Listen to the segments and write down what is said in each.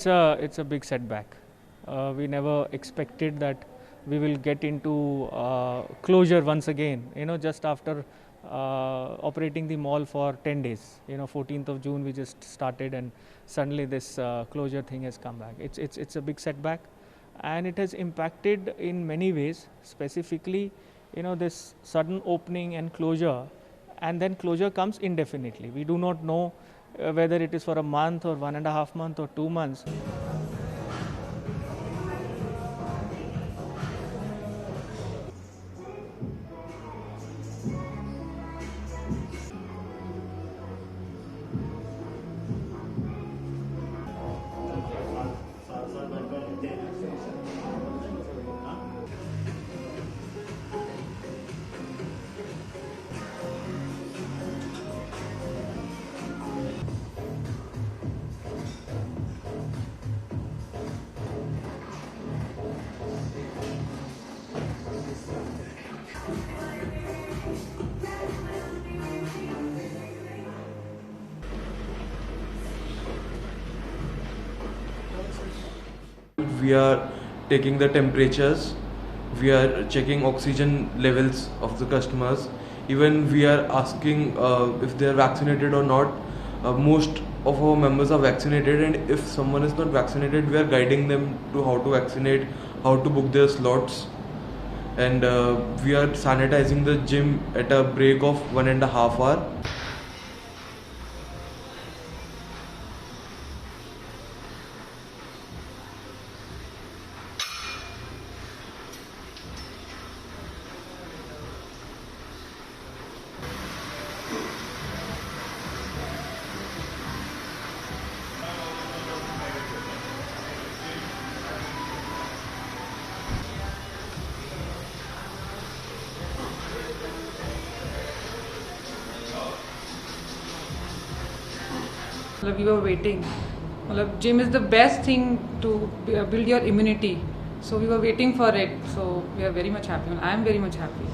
it's a big setback. We never expected that we will get into closure once again. Just after operating the mall for 10 days. 14th of June we just started, and suddenly this closure thing has come back. It's a big setback, and it has impacted in many ways. Specifically, this sudden opening and closure, and then closure comes indefinitely. We do not know whether it is for a month or 1.5 months or 2 months. We are taking the temperatures, we are checking oxygen levels of the customers, even we are asking if they are vaccinated or not. Most of our members are vaccinated, and if someone is not vaccinated, we are guiding them to how to vaccinate, how to book their slots, and we are sanitizing the gym at a break of 1.5 hours. We were waiting. Gym is the best thing to build your immunity. So we were waiting for it. So we are very much happy. I am very much happy.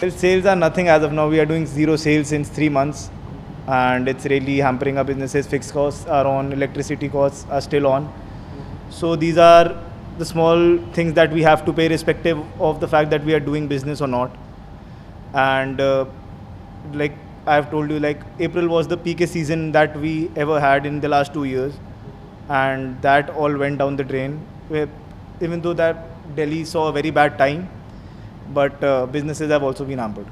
Sales are nothing as of now. We are doing zero sales since 3 months, and it's really hampering our businesses. Fixed costs are on, electricity costs are still on. So these are the small things that we have to pay, irrespective of the fact that we are doing business or not. And like I've told you, like April was the peakest season that we ever had in the last 2 years, and that all went down the drain. Even though that Delhi saw a very bad time, but businesses have also been hampered.